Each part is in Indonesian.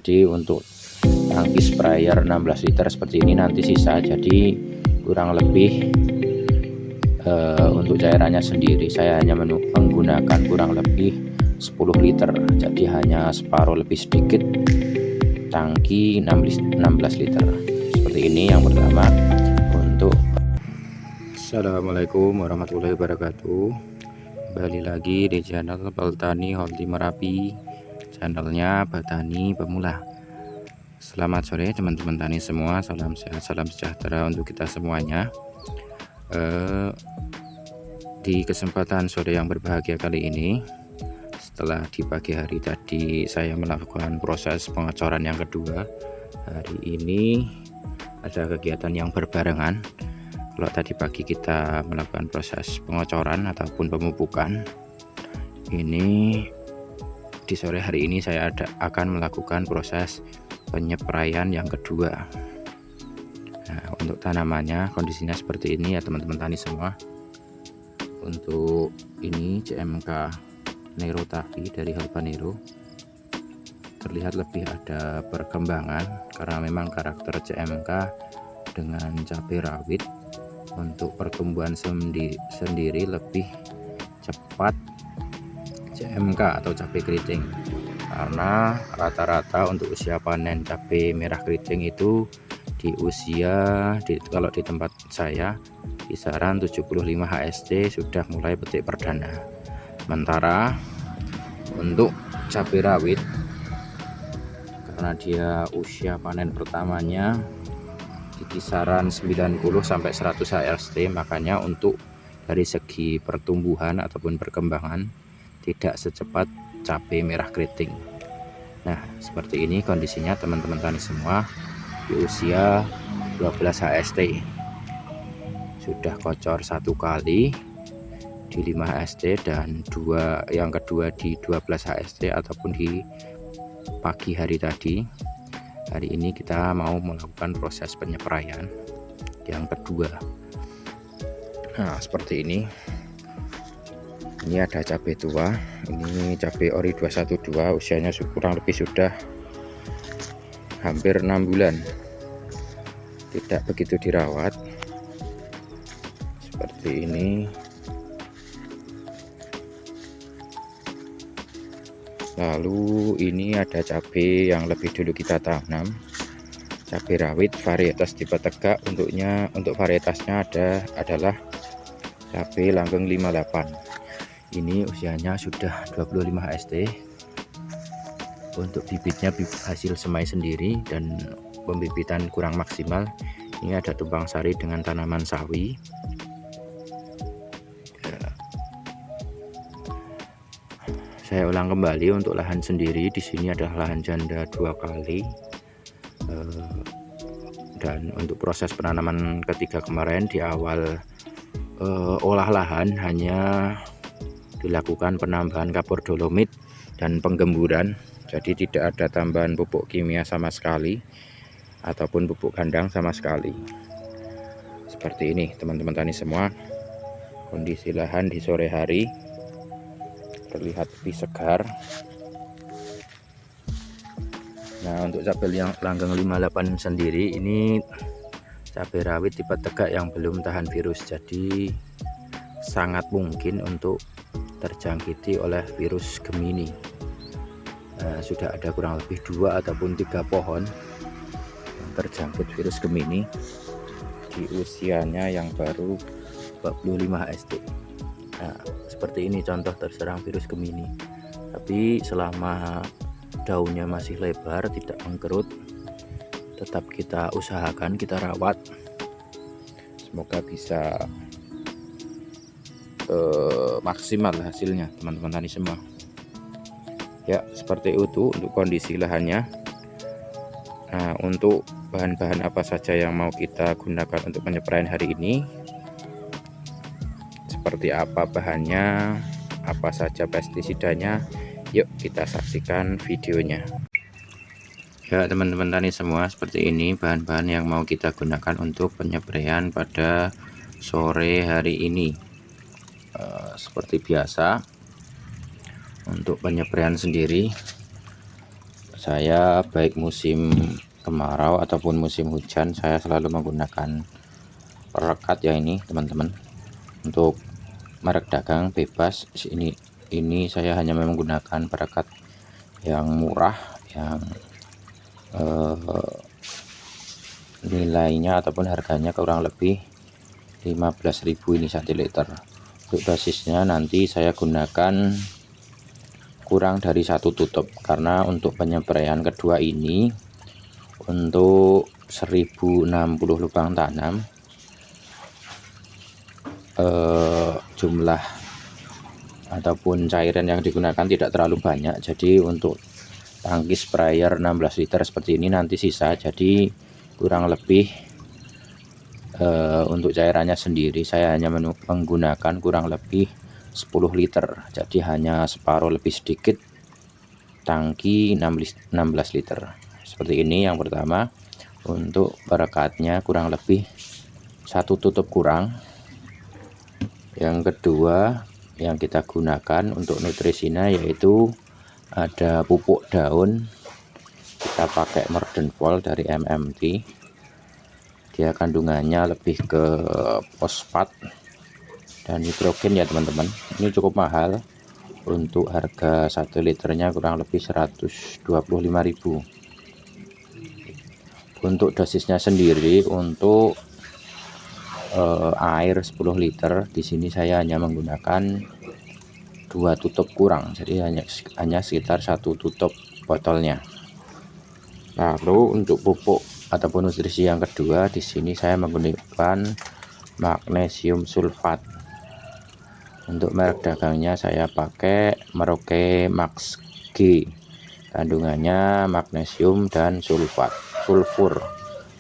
Jadi untuk tangki sprayer 16 liter seperti ini nanti sisa, jadi kurang lebih untuk cairannya sendiri saya hanya menggunakan kurang lebih 10 liter, jadi hanya separuh lebih sedikit tangki 16 liter seperti ini. Yang pertama untuk Assalamualaikum warahmatullahi wabarakatuh. Kembali lagi di channel Baltani Holti Merapi, channelnya Petani Pemula. Selamat sore teman-teman tani semua, salam sehat, salam sejahtera untuk kita semuanya. Di kesempatan sore yang berbahagia kali ini, setelah di pagi hari tadi saya melakukan proses pengecoran yang kedua, hari ini ada kegiatan yang berbarengan. Kalau tadi pagi kita melakukan proses pengecoran ataupun pemupukan, ini di sore hari ini saya akan melakukan proses penyepraian yang kedua. Nah, untuk tanamannya kondisinya seperti ini ya teman-teman tani semua. Untuk ini CMK Nero Tavi dari Habanero, terlihat lebih ada perkembangan karena memang karakter CMK dengan cabai rawit untuk pertumbuhan sendiri lebih cepat CMK atau cabai keriting, karena rata-rata untuk usia panen cabai merah keriting itu di usia kalau di tempat saya kisaran 75 HST sudah mulai petik perdana. Sementara untuk cabai rawit karena dia usia panen pertamanya di kisaran 90 sampai 100 HST, makanya untuk dari segi pertumbuhan ataupun perkembangan tidak secepat cabai merah keriting. Nah, seperti ini kondisinya teman-teman tani semua di usia 12 HST. Sudah kocor satu kali di 5 HST dan yang kedua di 12 HST ataupun di pagi hari tadi. Hari ini kita mau melakukan proses penyepraian yang kedua. Nah, seperti ini. Ini ada cabai tua, ini cabai ori 212, usianya kurang lebih sudah hampir 6 bulan, tidak begitu dirawat. Seperti ini. Lalu ini ada cabai yang lebih dulu kita tanam, cabai rawit varietas tipe tegak. Untuk varietasnya adalah cabai langgeng 58. Ini usianya sudah 25 HST. Untuk bibitnya hasil semai sendiri dan pembibitan kurang maksimal. Ini ada tumpang sari dengan tanaman sawi. Saya ulang kembali untuk lahan sendiri. Di sini adalah lahan janda 2 kali. Dan untuk proses penanaman ketiga kemarin di awal olah lahan hanya dilakukan penambahan kapur dolomit dan penggemburan. Jadi tidak ada tambahan pupuk kimia sama sekali ataupun pupuk kandang sama sekali. Seperti ini teman-teman tani semua, kondisi lahan di sore hari terlihat lebih segar. Nah, untuk cabai yang langgeng 58 sendiri ini cabai rawit tipe tegak yang belum tahan virus, jadi sangat mungkin untuk terjangkiti oleh virus Gemini. Sudah ada kurang lebih 2 ataupun 3 pohon yang terjangkit virus Gemini di usianya yang baru 45 HST. Nah, seperti ini contoh terserang virus Gemini. Tapi selama daunnya masih lebar, tidak mengkerut, tetap kita usahakan, kita rawat. Semoga bisa maksimal hasilnya teman-teman tani semua. Ya, seperti itu untuk kondisi lahannya. Nah, untuk bahan-bahan apa saja yang mau kita gunakan untuk penyepraian hari ini, seperti apa bahannya, apa saja pestisidanya, yuk kita saksikan videonya. Ya teman-teman tani semua, seperti ini bahan-bahan yang mau kita gunakan untuk penyepraian pada sore hari ini. Seperti biasa untuk penyepraian sendiri Saya baik musim kemarau ataupun musim hujan, saya selalu menggunakan perekat ya ini teman-teman. Untuk merek dagang bebas ini saya hanya menggunakan perekat yang murah, yang nilainya ataupun harganya kurang lebih 15.000 ini 1 liter. Untuk dosisnya nanti saya gunakan kurang dari 1 tutup, karena untuk penyempraian kedua ini untuk 1060 lubang tanam jumlah ataupun cairan yang digunakan tidak terlalu banyak. Jadi untuk tangki sprayer 16 liter seperti ini nanti sisa, jadi kurang lebih untuk cairannya sendiri saya hanya menggunakan kurang lebih 10 liter, jadi hanya separuh lebih sedikit tangki 16 liter seperti ini. Yang pertama, untuk perekatnya kurang lebih 1 tutup kurang. Yang kedua yang kita gunakan untuk nutrisinya yaitu ada pupuk daun, kita pakai Merdenfol dari MMT. Dia kandungannya lebih ke fosfat dan nitrogen ya teman-teman. Ini cukup mahal, untuk harga 1 liternya kurang lebih 125.000. Untuk dosisnya sendiri, untuk air 10 liter di sini saya hanya menggunakan 2 tutup kurang, jadi hanya sekitar 1 tutup botolnya. Lalu untuk pupuk ataupun nutrisi yang kedua, di sini saya menggunakan magnesium sulfat. Untuk merek dagangnya saya pakai Merauke Max G. Kandungannya magnesium dan sulfur.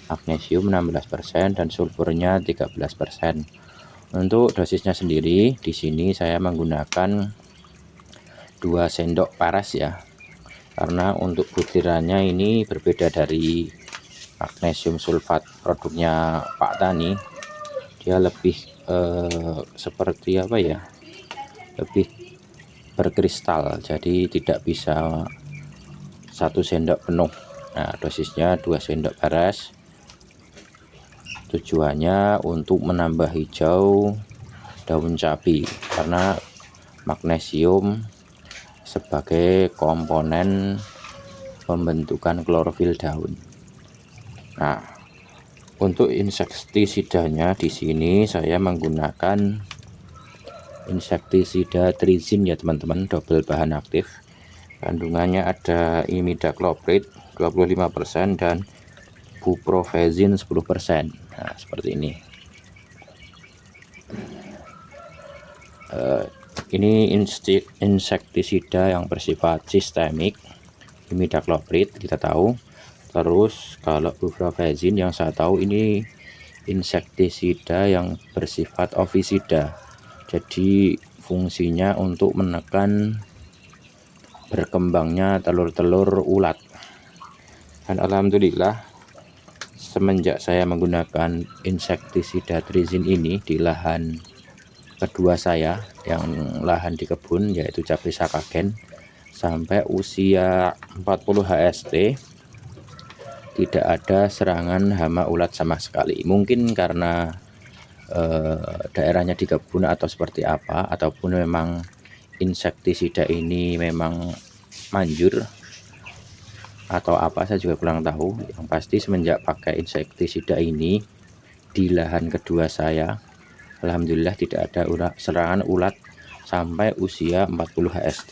Magnesium 16% dan sulfurnya 13%. Untuk dosisnya sendiri di sini saya menggunakan 2 sendok paras ya. Karena untuk butirannya ini berbeda dari magnesium sulfat produknya Pak Tani. Dia lebih seperti apa ya? Lebih berkristal, jadi tidak bisa 1 sendok penuh. Nah, dosisnya 2 sendok paras. Tujuannya untuk menambah hijau daun cabai, karena magnesium sebagai komponen pembentukan klorofil daun. Nah, untuk insektisidanya di sini saya menggunakan insektisida trizin ya teman-teman, double bahan aktif. Kandungannya ada imidacloprid 25% dan buprofezin 10%. Nah, seperti ini. Ini insektisida yang bersifat sistemik, imidacloprid kita tahu. Terus kalau buprofezin yang saya tahu ini insektisida yang bersifat ovisida. Jadi fungsinya untuk menekan berkembangnya telur-telur ulat. Dan alhamdulillah semenjak saya menggunakan insektisida trizin ini di lahan kedua saya, yang lahan di kebun yaitu cabai sakagen, sampai usia 40 HST tidak ada serangan hama ulat sama sekali. Mungkin karena daerahnya di kebun atau seperti apa, ataupun memang insektisida ini memang manjur atau apa, saya juga kurang tahu. Yang pasti semenjak pakai insektisida ini di lahan kedua saya, alhamdulillah tidak ada serangan ulat sampai usia 40 HST.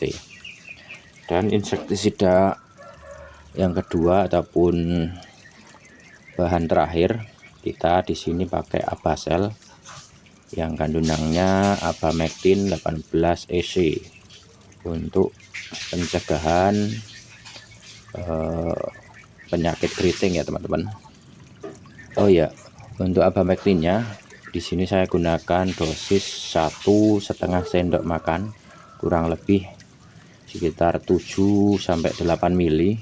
Dan insektisida yang kedua ataupun bahan terakhir, kita di sini pakai Abasel yang kandungannya abamectin 18 EC untuk pencegahan penyakit keriting ya teman-teman. Oh ya, untuk abamectinnya di sini saya gunakan dosis 1,5 sendok makan, kurang lebih sekitar 7 sampai 8 mili.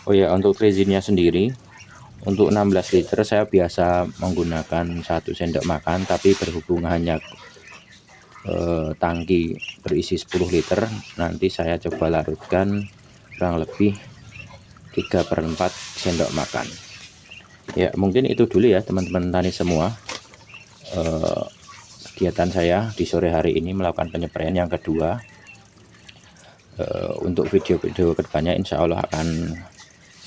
Oh ya, untuk trizinnya sendiri untuk 16 liter saya biasa menggunakan 1 sendok makan, tapi berhubung hanya tangki berisi 10 liter, nanti saya coba larutkan kurang lebih 3/4 sendok makan. Ya, mungkin itu dulu ya teman-teman tani semua. Kegiatan saya di sore hari ini melakukan penyepraian yang kedua. Untuk video-video kedepannya insya Allah akan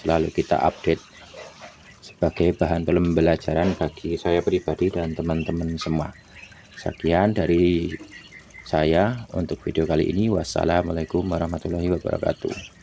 selalu kita update sebagai bahan pembelajaran bagi saya pribadi dan teman-teman semua. Sekian dari saya untuk video kali ini. Wassalamualaikum warahmatullahi wabarakatuh.